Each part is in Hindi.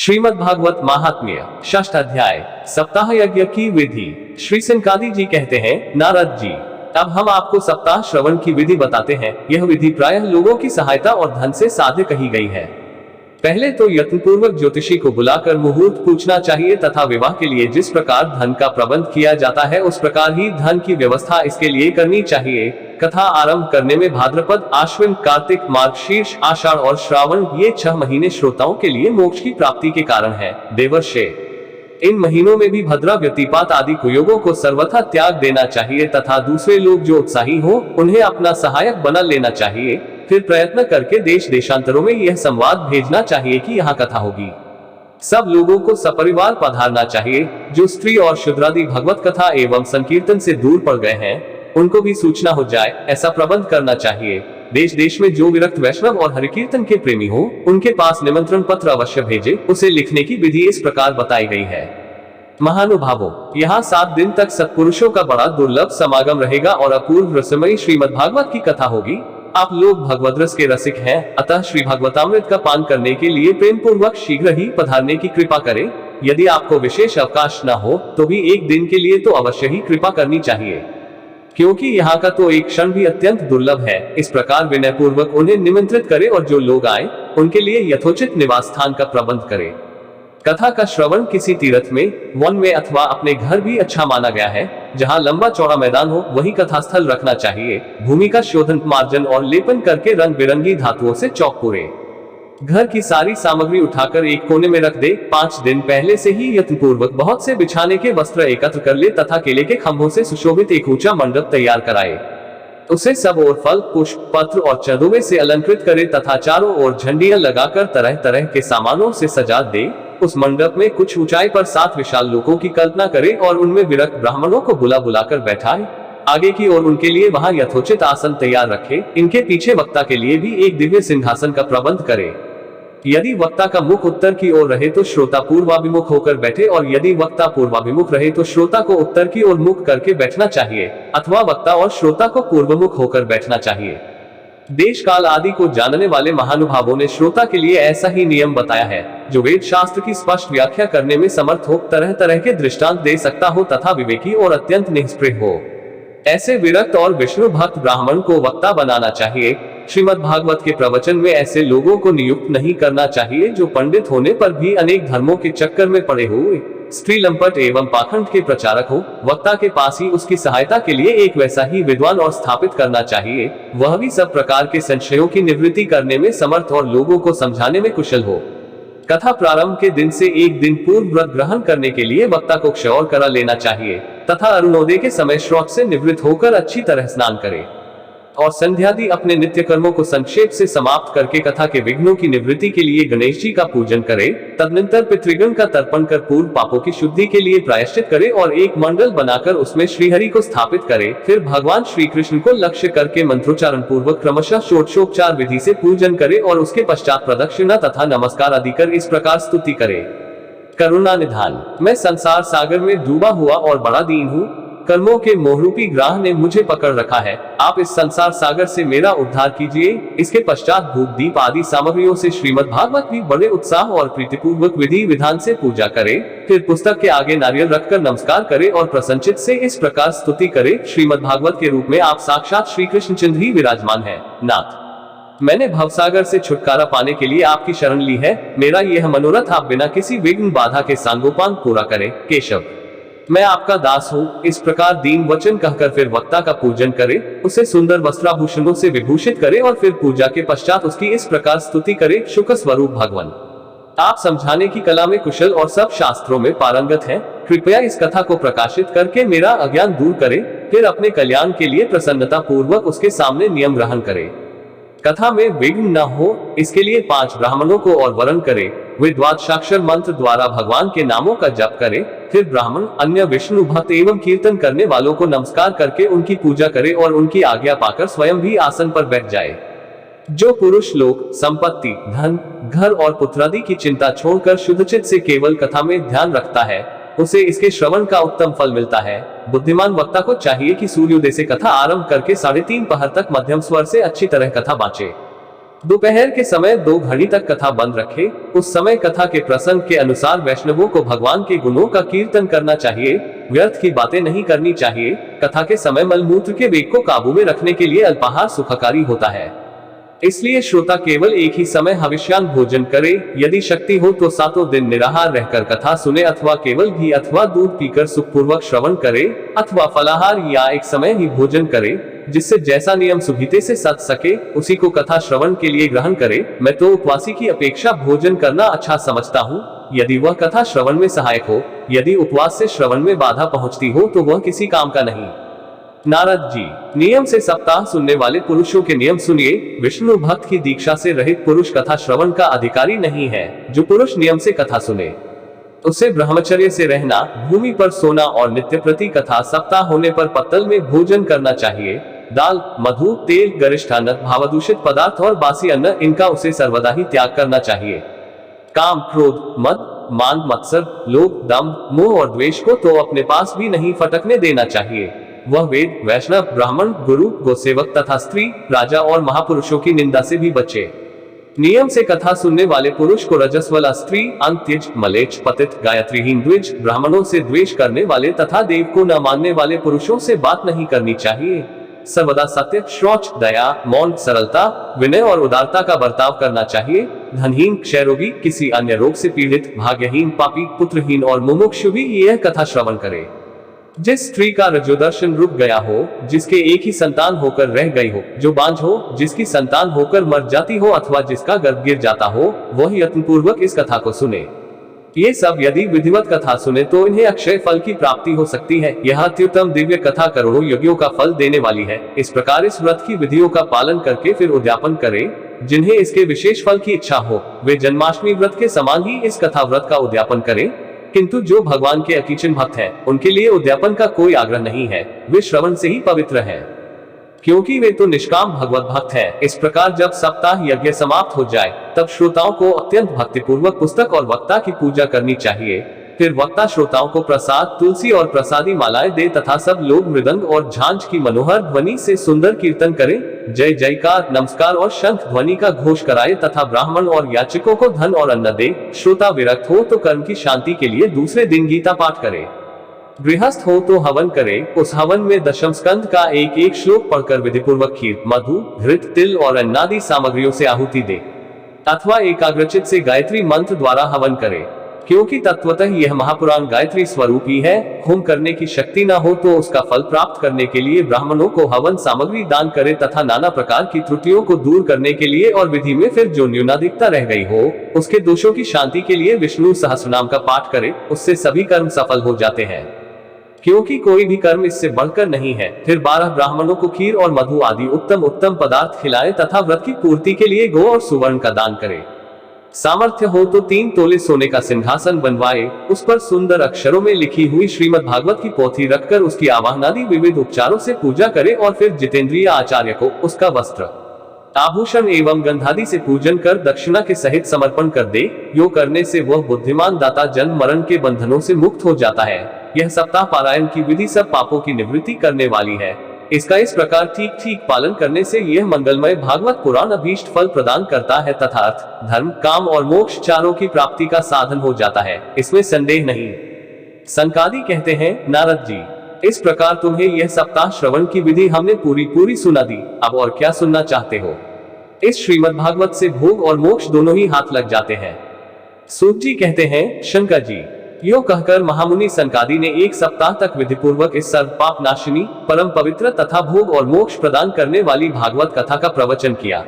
श्रीमद् भागवत महात्म्य षष्ठ अध्याय सप्ताह यज्ञ की विधि। श्री सनकादि जी कहते हैं, नारद जी, अब हम आपको सप्ताह श्रवण की विधि बताते हैं। यह विधि प्रायः लोगों की सहायता और धन से साध्य कही गई है। पहले तो यत्नपूर्वक ज्योतिषी को बुलाकर मुहूर्त पूछना चाहिए तथा विवाह के लिए जिस प्रकार धन का प्रबंध किया जाता है उस प्रकार ही धन की व्यवस्था इसके लिए करनी चाहिए। कथा आरंभ करने में भाद्रपद, आश्विन, कार्तिक, मार्गशीर्ष, आषाढ़ और श्रावण ये 6 महीने श्रोताओं के लिए मोक्ष की प्राप्ति के कारण है। देवर्षे, इन महीनों में भी भद्रा, व्यतिपात आदि कुयोगों को सर्वथा त्याग देना चाहिए तथा दूसरे लोग जो उत्साही हो उन्हें अपना सहायक बना लेना चाहिए। फिर प्रयत्न करके देश देशांतरों में यह संवाद भेजना चाहिए कि यहाँ कथा होगी। सब लोगों को सपरिवार पधारना चाहिए। जो स्त्री और शूद्रादि भगवत कथा एवं संकीर्तन से दूर पड़ गए हैं उनको भी सूचना हो जाए, ऐसा प्रबंध करना चाहिए। देश देश में जो विरक्त वैष्णव और हरिकीर्तन के प्रेमी हो उनके पास निमंत्रण पत्र अवश्य भेजे। उसे लिखने की विधि इस प्रकार बताई गई है। महानुभावों, यहाँ 7 दिन तक सत्पुरुषों का बड़ा दुर्लभ समागम रहेगा और अपूर्व रसमयी श्रीमद् भागवत की कथा होगी। आप लोग भगवद रस के रसिक हैं, अतः श्री भागवतामृत का पान करने के लिए प्रेम पूर्वक शीघ्र ही पधारने की कृपा करें। यदि आपको विशेष अवकाश न हो तो भी एक दिन के लिए तो अवश्य ही कृपा करनी चाहिए, क्योंकि यहाँ का तो एक क्षण भी अत्यंत दुर्लभ है। इस प्रकार विनय पूर्वक उन्हें निमंत्रित करें और जो लोग आए उनके लिए यथोचित निवास स्थान का प्रबंध करें। कथा का श्रवण किसी तीर्थ में, वन में अथवा अपने घर भी अच्छा माना गया है। जहाँ लंबा चौड़ा मैदान हो वही कथा स्थल रखना चाहिए। भूमि का शोधन, मार्जन और लेपन करके रंग बिरंगी धातुओं से चौक पूरे। घर की सारी सामग्री उठाकर एक कोने में रख दे। 5 दिन पहले से ही यत्नपूर्वक बहुत से बिछाने के वस्त्र एकत्र कर ले तथा केले के खंभों से सुशोभित एक ऊंचा मंडप तैयार कराए। उसे सब ओर फल, पुष्प, पत्र और चंदोवे से अलंकृत करे तथा चारों ओर झंडियां लगाकर तरह तरह के सामानों से सजा दे। उस मंडप में कुछ ऊंचाई पर 7 विशाल लोकों की कल्पना करे और उनमें विरक्त ब्राह्मणों को बुला बुलाकर बैठाए। आगे की ओर उनके लिए वहां यथोचित आसन तैयार रखे। इनके पीछे वक्ता के लिए भी एक दिव्य सिंहासन का प्रबंध करे। यदि वक्ता का मुख उत्तर की ओर रहे तो श्रोता पूर्वाभिमुख होकर बैठे और यदि वक्ता पूर्वाभिमुख रहे तो श्रोता को उत्तर की ओर मुख करके बैठना चाहिए अथवा वक्ता और श्रोता को पूर्वमुख होकर बैठना चाहिए। देश काल आदि को जानने वाले महानुभावों ने श्रोता के लिए ऐसा ही नियम बताया है। जो वेद शास्त्र की स्पष्ट व्याख्या करने में समर्थ हो, तरह तरह के दृष्टांत दे सकता हो तथा विवेकी और अत्यंत निष्प्रिय हो, ऐसे विरक्त और विष्णु भक्त ब्राह्मण को वक्ता बनाना चाहिए। श्रीमद् भागवत के प्रवचन में ऐसे लोगों को नियुक्त नहीं करना चाहिए जो पंडित होने पर भी अनेक धर्मों के चक्कर में पड़े हुए स्त्री लंपट एवं पाखंड के प्रचारक हो। वक्ता के पास ही उसकी सहायता के लिए एक वैसा ही विद्वान और स्थापित करना चाहिए, वह भी सब प्रकार के संशयों की निवृत्ति करने में समर्थ और लोगों को समझाने में कुशल हो। कथा प्रारंभ के दिन से एक दिन पूर्व व्रत ग्रहण करने के लिए वक्ता को क्षौर करा लेना चाहिए तथा अरुणोदय के समय श्रौच से निवृत्त होकर अच्छी तरह स्नान करे और संध्यादि अपने नित्य कर्मों को संक्षेप से समाप्त करके कथा के विघ्नों की निवृत्ति के लिए गणेश जी का पूजन करे। तदनंतर पितृगण का तर्पण कर पूर्व पापों की शुद्धि के लिए प्रायश्चित करे और एक मंडल बनाकर उसमें श्रीहरि को स्थापित करे। फिर भगवान श्री कृष्ण को लक्ष्य करके मंत्रोच्चारण पूर्वक क्रमशः षोडशोपचार विधि से पूजन करे और उसके पश्चात प्रदक्षिणा तथा नमस्कार आदि कर इस प्रकार स्तुति करे। करुणा निधान, मैं संसार सागर में डूबा हुआ और बड़ा दीन हूँ। कर्मों के मोहरूपी ग्राह ने मुझे पकड़ रखा है। आप इस संसार सागर से मेरा उद्धार कीजिए। इसके पश्चात धूप दीप आदि सामग्रियों से श्रीमद् भागवत की बड़े उत्साह और प्रीतिपूर्वक विधि विधान से पूजा करे। फिर पुस्तक के आगे नारियल रखकर नमस्कार करे और प्रसन्नचित्त से इस प्रकार स्तुति करे, श्रीमद् भागवत के रूप में आप साक्षात श्री कृष्णचंद्र ही विराजमान है। नाथ, मैंने भवसागर से छुटकारा पाने के लिए आपकी शरण ली है। मेरा यह मनोरथ आप बिना किसी विघ्न बाधा के सांगोपांग पूरा करें। केशव, मैं आपका दास हूँ। इस प्रकार दीन वचन कहकर फिर वक्ता का पूजन करे, उसे सुंदर वस्त्राभूषणों से विभूषित करे और फिर पूजा के पश्चात उसकी इस प्रकार स्तुति करे। शुक स्वरूप भगवान, आप समझाने की कला में कुशल और सब शास्त्रों में पारंगत हैं। कृपया इस कथा को प्रकाशित करके मेरा अज्ञान दूर करे। फिर अपने कल्याण के लिए प्रसन्नता पूर्वक उसके सामने नियम ग्रहण करे। कथा में विघ्न न हो इसके लिए 5 ब्राह्मणों को और वरण करे। वे द्वादशाक्षर मंत्र द्वारा भगवान के नामों का जप करे। फिर ब्राह्मण अन्य विष्णु भक्त एवं कीर्तन करने वालों को नमस्कार करके उनकी पूजा करे और उनकी आज्ञा पाकर स्वयं भी आसन पर बैठ जाए। जो पुरुष लोग संपत्ति, धन, घर और पुत्रादि की चिंता छोड़कर शुद्धचित्त से केवल कथा में ध्यान रखता है उसे इसके श्रवण का उत्तम फल मिलता है। बुद्धिमान वक्ता को चाहिए कि सूर्योदय से कथा आरंभ करके 3:30 पहर तक मध्यम स्वर से अच्छी तरह कथा बांचे। दोपहर के समय 2 घड़ी तक कथा बंद रखे। उस समय कथा के प्रसंग के अनुसार वैष्णवों को भगवान के गुणों का कीर्तन करना चाहिए, व्यर्थ की बातें नहीं करनी चाहिए। कथा के समय मलमूत्र के वेग को काबू में रखने के लिए अल्पाहार सुखकारी होता है, इसलिए श्रोता केवल एक ही समय हविष्यान्न भोजन करे। यदि शक्ति हो तो 7 दिन निराहार रहकर कथा सुने, अथवा केवल घी अथवा दूध पीकर सुखपूर्वक श्रवण करे, अथवा फलाहार या एक समय ही भोजन करे, जिससे जैसा नियम सुविधि से सध सके उसी को कथा श्रवण के लिए ग्रहण करे। मैं तो उपवासी की अपेक्षा भोजन करना अच्छा समझता हूँ, यदि वह कथा श्रवण में सहायक हो। यदि उपवास से श्रवण में बाधा पहुँचती हो तो वह किसी काम का नहीं। नारद जी, नियम से सप्ताह सुनने वाले पुरुषों के नियम सुनिए। विष्णु भक्त की दीक्षा से रहित पुरुष कथा श्रवण का अधिकारी नहीं है। जो पुरुष नियम से कथा सुने उसे ब्रह्मचर्य से रहना, भूमि पर सोना और नित्य प्रति कथा सप्ताह होने पर पत्तल में भोजन करना चाहिए। दाल, मधु, तेल, गरिष्ठ अन्न, भावदूषित पदार्थ और बासी अन्न, इनका उसे सर्वदा ही त्याग करना चाहिए। काम, क्रोध, मद, मान, मत्सर, लोभ, दम्भ, मोह और द्वेष को तो अपने पास भी नहीं फटकने देना चाहिए। वह वेद, वैष्णव, ब्राह्मण, गुरु, गोसेवक तथा स्त्री, राजा और महापुरुषों की निंदा से भी बचे। नियम से कथा सुनने वाले पुरुष को रजस्वला स्त्री, अंत्यज, मलेच्छ, पतित, गायत्रीहीन, द्विज, ब्राह्मणों से द्वेष करने वाले तथा देव को न मानने वाले पुरुषों से बात नहीं करनी चाहिए। सर्वदा सत्य, शौच, दया, मौन, सरलता, विनय और उदारता का बर्ताव करना चाहिए। धनहीन, क्षयरोगी, किसी अन्य रोग से पीड़ित, भाग्यहीन, पापी, पुत्रहीन और मुमुक्षु भी यह कथा श्रवण करे। जिस स्त्री का रजोदर्शन रुक गया हो, जिसके एक ही संतान होकर रह गई हो, जो बांझ हो, जिसकी संतान होकर मर जाती हो अथवा जिसका गर्भ गिर जाता हो, वह यत्नपूर्वक इस कथा को सुने। ये सब यदि विधिवत कथा सुने तो इन्हें अक्षय फल की प्राप्ति हो सकती है। यह अत्युत्तम दिव्य कथा करोड़ों यज्ञों का फल देने वाली है। इस प्रकार इस व्रत की विधियों का पालन करके फिर उद्यापन करें। जिन्हें इसके विशेष फल की इच्छा हो वे जन्माष्टमी व्रत के समान ही इस कथा व्रत का उद्यापन करें, किंतु जो भगवान के अकिंचन भक्त हैं, उनके लिए उद्यापन का कोई आग्रह नहीं है। वे श्रवण से ही पवित्र हैं, क्योंकि वे तो निष्काम भगवत भक्त हैं। इस प्रकार जब सप्ताह यज्ञ समाप्त हो जाए तब श्रोताओं को अत्यंत भक्तिपूर्वक पुस्तक और वक्ता की पूजा करनी चाहिए। फिर वक्ता श्रोताओं को प्रसाद, तुलसी और प्रसादी मालाएं दे तथा सब लोग मृदंग और झांझ की मनोहर ध्वनि से सुंदर कीर्तन करें, जय जयकार, नमस्कार और शंख ध्वनि का घोष कराए तथा ब्राह्मण और याचकों को धन और अन्न दे। श्रोता विरक्त हो तो कर्म की शांति के लिए दूसरे दिन गीता पाठ करे। गृहस्थ हो तो हवन करे। उस हवन में दशम स्कंद का एक एक श्लोक पढ़कर विधिपूर्वक खीर, मधु, घृत, तिल और अन्नादि सामग्रियों से आहुति दे, अथवा एकाग्रचित से गायत्री मंत्र द्वारा हवन करे, क्योंकि तत्वतः यह महापुराण गायत्री स्वरूप ही है। होम करने की शक्ति न हो तो उसका फल प्राप्त करने के लिए ब्राह्मणों को हवन सामग्री दान करे तथा नाना प्रकार की त्रुटियों को दूर करने के लिए और विधि में फिर जो न्यूनाधिकता रह गई हो उसके दोषों की शांति के लिए विष्णु सहस्रनाम का पाठ करे। उससे सभी कर्म सफल हो जाते हैं, क्योंकि कोई भी कर्म इससे बढ़कर नहीं है। फिर 12 ब्राह्मणों को खीर और मधु आदि उत्तम उत्तम पदार्थ खिलाए तथा व्रत की पूर्ति के लिए गौ और सुवर्ण का दान करे। सामर्थ्य हो तो 3 तोले सोने का सिंहासन बनवाए, उस पर सुंदर अक्षरों में लिखी हुई श्रीमद् भागवत की पोथी रखकर उसकी आवाहनादि विविध उपचारों से पूजा करे और फिर जितेंद्रिय आचार्य को उसका वस्त्र, आभूषण एवं गंधादि से पूजन कर दक्षिणा के सहित समर्पण कर दे। यो करने से वह बुद्धिमान दाता जन्म मरण के बंधनों से मुक्त हो जाता है। यह सप्ताह पारायण की विधि सब पापों की निवृत्ति करने वाली है। इसका इस प्रकार ठीक ठीक पालन करने से यह मंगलमय भागवत पुराण अभीष्ट फल प्रदान करता है तथा अर्थ, धर्म, काम और मोक्ष चारों की प्राप्ति का साधन हो जाता है, इसमें संदेह नहीं। सनकादि कहते हैं, नारद जी, इस प्रकार तुम्हें यह सप्ताह श्रवण की विधि हमने पूरी पूरी सुना दी, अब और क्या सुनना चाहते हो। इस श्रीमद् भागवत से भोग और मोक्ष दोनों ही हाथ लग जाते हैं। सूत जी कहते हैं, शंकर जी, यो कहकर महामुनि सनकादि ने 1 सप्ताह तक विधिपूर्वक इस सर्व पाप नाशिनी, परम पवित्र तथा भोग और मोक्ष प्रदान करने वाली भागवत कथा का प्रवचन किया।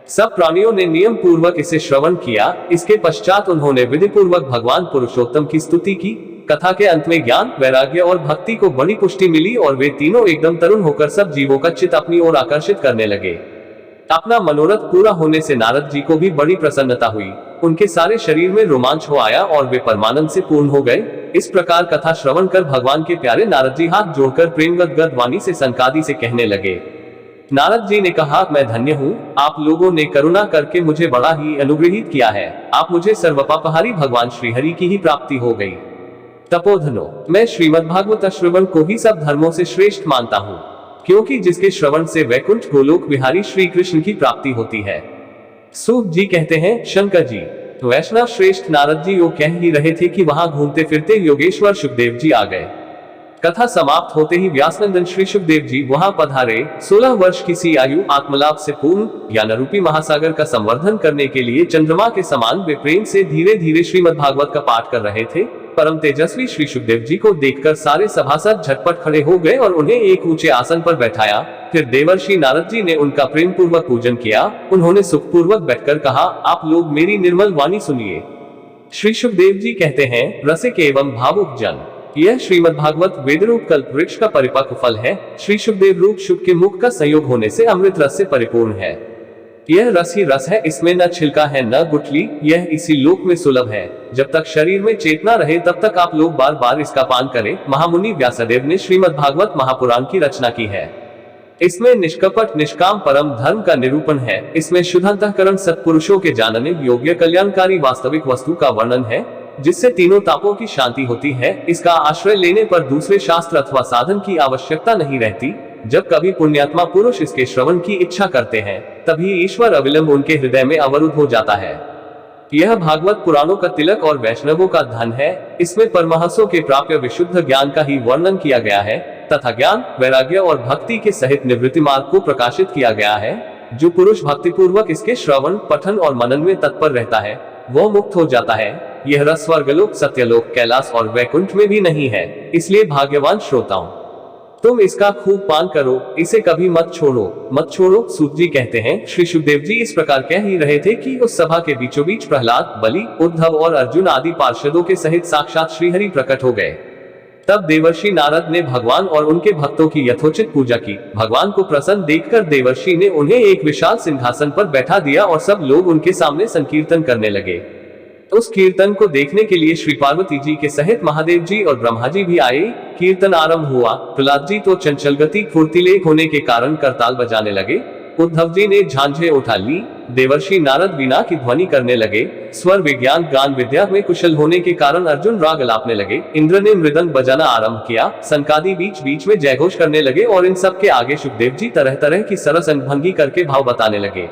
सब प्राणियों ने नियम पूर्वक इसे श्रवण किया। इसके पश्चात उन्होंने विधिपूर्वक भगवान पुरुषोत्तम की स्तुति की। कथा के अंत में ज्ञान, वैराग्य और भक्ति को बड़ी पुष्टि मिली और वे तीनों एकदम तरुण होकर सब जीवों का चित्त अपनी ओर आकर्षित करने लगे। अपना मनोरथ पूरा होने से नारद जी को भी बड़ी प्रसन्नता हुई। उनके सारे शरीर में रोमांच हो आया और वे परमानंद से पूर्ण हो गए। इस प्रकार कथा श्रवण कर भगवान के प्यारे नारद जी हाथ जोड़कर प्रेमगद वाणी से सनकादि से कहने लगे। नारद जी ने कहा, मैं धन्य हूँ, आप लोगों ने करुणा करके मुझे बड़ा ही अनुग्रहित किया है। आप मुझे सर्वपापहारी भगवान श्रीहरि की ही प्राप्ति हो गई। तपोधनो, मैं श्रीमद् भागवत श्रवण को ही सब धर्मों से श्रेष्ठ मानता हूँ, क्योंकि जिसके श्रवण से वैकुंठ गोलोक विहारी श्री कृष्ण की प्राप्ति होती है। सूत जी कहते हैं, शंकर जी, वैष्णव श्रेष्ठ नारद जी वो कह ही रहे थे कि वहां घूमते फिरते योगेश्वर सुखदेव जी आ गए। कथा समाप्त होते ही व्यासनंदन श्री सुखदेव जी वहां पधारे। 16 वर्ष की सी आयु आत्मलाभ से पूर्ण ज्ञान रूपी महासागर का संवर्धन करने के लिए चंद्रमा के समान वे प्रेम से धीरे धीरे श्रीमद् भागवत का पाठ कर रहे थे। परम तेजस्वी श्री सुखदेव जी को देखकर सारे सभासद झटपट खड़े हो गए और उन्हें एक ऊंचे आसन पर बैठाया। फिर देवर्षि नारद जी ने उनका प्रेम पूर्वक पूजन किया। उन्होंने सुखपूर्वक बैठकर कहा, आप लोग मेरी निर्मल वाणी सुनिए। श्री सुखदेव जी कहते हैं, रसिक एवं भावुक जन, यह श्रीमद् भागवत वेदरूप कल्प वृक्ष का परिपक्व फल है। श्री सुखदेव रूप शुभ के मुख का संयोग होने से अमृत रस से परिपूर्ण है। यह रस ही रस है, इसमें न छिलका है न गुठली। यह इसी लोक में सुलभ है। जब तक शरीर में चेतना रहे तब तक आप लोग बार बार इसका पान करें। महामुनि व्यासदेव ने श्रीमद् भागवत महापुराण की रचना की है। इसमें निष्कपट निष्काम परम धर्म का निरूपण है। इसमें शुद्ध अंतःकरण सत्पुरुषों के जानने योग्य कल्याणकारी वास्तविक वस्तु का वर्णन है, जिससे तीनों तापों की शांति होती है। इसका आश्रय लेने पर दूसरे शास्त्र अथवा साधन की आवश्यकता नहीं रहती। जब कभी पुण्यात्मा पुरुष इसके श्रवण की इच्छा करते हैं, तभी ईश्वर अविलंब उनके हृदय में अवरुद्ध हो जाता है। यह भागवत पुराणों का तिलक और वैष्णवों का धन है। इसमें परमहंसों के प्राप्य विशुद्ध ज्ञान का ही वर्णन किया गया है तथा ज्ञान, वैराग्य और भक्ति के सहित निवृत्ति मार्ग को प्रकाशित किया गया है। जो पुरुष भक्ति पूर्वक इसके श्रवण, पठन और मनन में तत्पर रहता है, वह मुक्त हो जाता है। यह रस स्वर्गलोक, सत्यलोक, कैलाश और वैकुंठ में भी नहीं है। इसलिए भाग्यवान श्रोताओं, तुम इसका खूब पान करो, इसे कभी मत छोड़ो। सूत जी कहते हैं, श्री सुखदेव जी इस प्रकार कह ही रहे थे कि उस सभा के बीचों बीच प्रहलाद, बलि, उद्धव और अर्जुन आदि पार्षदों के सहित साक्षात श्रीहरि प्रकट हो गए। तब देवर्षि नारद ने भगवान और उनके भक्तों की यथोचित पूजा की। भगवान को प्रसन्न देखकर देवर्षि ने उन्हें एक विशाल सिंहासन पर बैठा दिया और सब लोग उनके सामने संकीर्तन करने लगे। उस कीर्तन को देखने के लिए श्री पार्वती जी के सहित महादेव जी और ब्रह्मा जी भी आए। कीर्तन आरंभ हुआ। प्रहलाद जी तो चंचल गति फुर्तीले होने के कारण करताल बजाने लगे। उद्धव जी ने झांझे उठा ली। देवर्षि नारद वीणा की ध्वनि करने लगे। स्वर विज्ञान गान विद्या में कुशल होने के कारण अर्जुन राग अलापने लगे। इंद्र ने मृदंग बजाना आरंभ किया। सनकादि बीच बीच में जयघोष करने लगे और इन सब के आगे सुखदेव जी तरह तरह की सरस अंगभंगी करके भाव बताने लगे।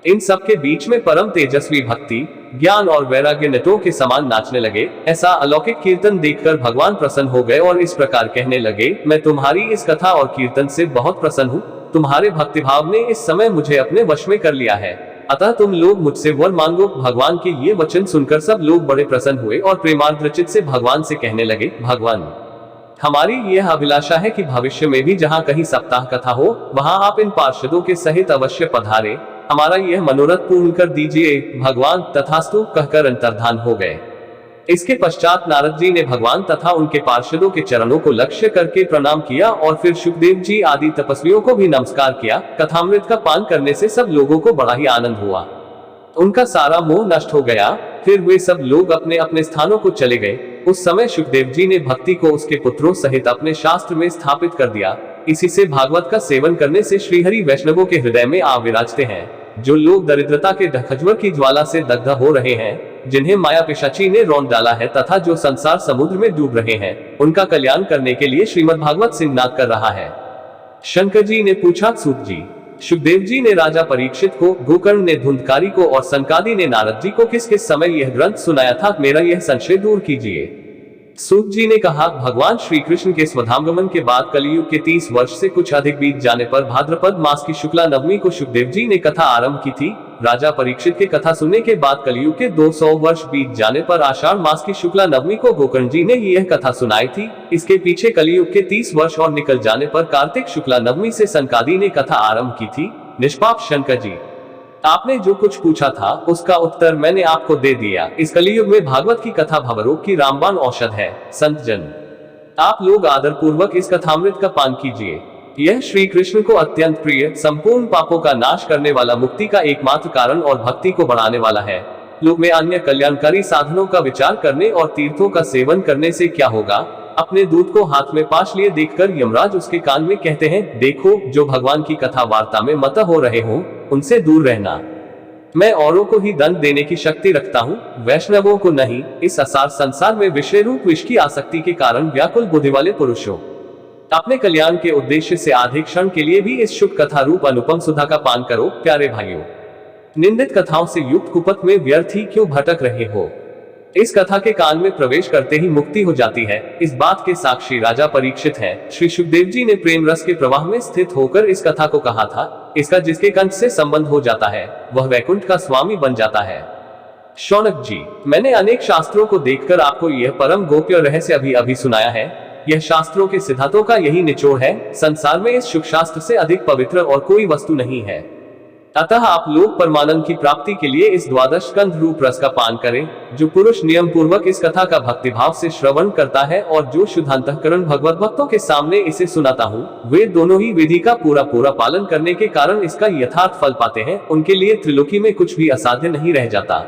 इन सब के बीच में परम तेजस्वी भक्ति, ज्ञान और वैराग्य नटों के समान नाचने लगे। ऐसा अलौकिक कीर्तन देखकर भगवान प्रसन्न हो गए और इस प्रकार कहने लगे, मैं तुम्हारी इस कथा और कीर्तन से बहुत प्रसन्न हूँ। तुम्हारे भक्तिभाव ने इस समय मुझे अपने वश में कर लिया है, अतः तुम लोग मुझसे वर मांगो। भगवान के ये वचन सुनकर सब लोग बड़े प्रसन्न हुए और प्रेमार्द्रचित से भगवान से कहने लगे, भगवान, हमारी यह अभिलाषा है कि भविष्य में भी जहाँ कहीं सप्ताह कथा हो, वहाँ आप इन पार्षदों के सहित अवश्य पधारे। हमारा यह मनोरथ पूर्ण कर दीजिए। भगवान तथास्तु कहकर अंतर्धान हो गए। इसके पश्चात नारद जी ने भगवान तथा उनके पार्षदों के चरणों को लक्ष्य करके प्रणाम किया और फिर सुखदेव जी आदि तपस्वियों को भी नमस्कार किया। कथामृत का पान करने से सब लोगों को बड़ा ही आनंद हुआ। उनका सारा मोह नष्ट हो गया। फिर वे सब लोग अपने अपने स्थानों को चले गए। उस समय सुखदेव जी ने भक्ति को उसके पुत्रों सहित अपने शास्त्र में स्थापित कर दिया। इसी से भागवत का सेवन करने से श्रीहरि वैष्णवों के हृदय में आ विराजते हैं। जो लोग दरिद्रता के खज्वर की ज्वाला से दग्ध हो रहे हैं, जिन्हें माया पिशाची ने रौंद डाला है तथा जो संसार समुद्र में डूब रहे हैं, उनका कल्याण करने के लिए श्रीमद् भागवत सिंहनाद कर रहा है। शंकर जी ने पूछा, सूत जी, सुखदेव जी ने राजा परीक्षित को, गोकर्ण ने धुंधकारी को और सनकादि ने नारद जी को किस किस समय यह ग्रंथ सुनाया था? मेरा यह संशय दूर कीजिए। सूत जी ने कहा, भगवान श्री कृष्ण के स्वधामगमन के बाद कलियुग के 30 वर्ष से कुछ अधिक बीत जाने पर भाद्रपद मास की शुक्ला नवमी को सुखदेव जी ने कथा आरंभ की थी। राजा परीक्षित के कथा सुनने के बाद कलियुग के 200 वर्ष बीत जाने पर आषाढ़ मास की शुक्ला नवमी को गोकर्ण जी ने यह कथा सुनाई थी। इसके पीछे कलियुग के 30 वर्ष और निकल जाने पर कार्तिक शुक्ला नवमी से सनकादि ने कथा आरंभ की थी। निष्पाप शंकर जी, आपने जो कुछ पूछा था उसका उत्तर मैंने आपको दे दिया। इस कलियुग में भागवत की कथा भवरोग की रामबाण औषध है। संत जन, आप लोग आदर पूर्वक इस कथामृत का पान कीजिए। यह श्री कृष्ण को अत्यंत प्रिय, संपूर्ण पापों का नाश करने वाला, मुक्ति का एकमात्र कारण और भक्ति को बढ़ाने वाला है। लोक में अन्य कल्याणकारी साधनों का विचार करने और तीर्थों का सेवन करने से क्या होगा? अपने दूध को हाथ में पाश लिए देखकर यमराज उसके कान में कहते हैं, देखो, जो भगवान की कथा वार्ता में मत हो रहे हो, उनसे दूर रहना। मैं औरों को ही दंड देने की शक्ति रखता हूँ, वैष्णवों को नहीं। इस असार संसार में विषय रूप विष की आसक्ति के कारण व्याकुल बुद्धि वाले पुरुषों, अपने कल्याण के उद्देश्य से आधे क्षण के लिए भी इस शुभ कथा रूप अनुपम सुधा का पान करो। प्यारे भाइयों, निंदित कथाओं से युक्त कुपथ में व्यर्थ ही क्यों भटक रहे हो। इस कथा के कान में प्रवेश करते ही मुक्ति हो जाती है। इस बात के साक्षी राजा परीक्षित हैं। श्री सुखदेव जी ने प्रेम रस के प्रवाह में स्थित होकर इस कथा को कहा था। इसका जिसके कंठ से संबंध हो जाता है वह वैकुंठ का स्वामी बन जाता है। शौनक जी, मैंने अनेक शास्त्रों को देखकर आपको यह परम गोप्य रहस्य अभी अभी सुनाया है। यह शास्त्रों के सिद्धांतों का यही निचोड़ है। संसार में इस शुभ शास्त्र से अधिक पवित्र और कोई वस्तु नहीं है। अतः आप लोग परमानंद की प्राप्ति के लिए इस द्वादश स्कंध रूप रस का पान करें। जो पुरुष नियम पूर्वक इस कथा का भक्तिभाव से श्रवण करता है और जो शुद्ध अंतःकरण भगवत भक्तों के सामने इसे सुनाता हूँ, वे दोनों ही विधि का पूरा पालन करने के कारण इसका यथार्थ फल पाते हैं। उनके लिए त्रिलोकी में कुछ भी असाध्य नहीं रह जाता।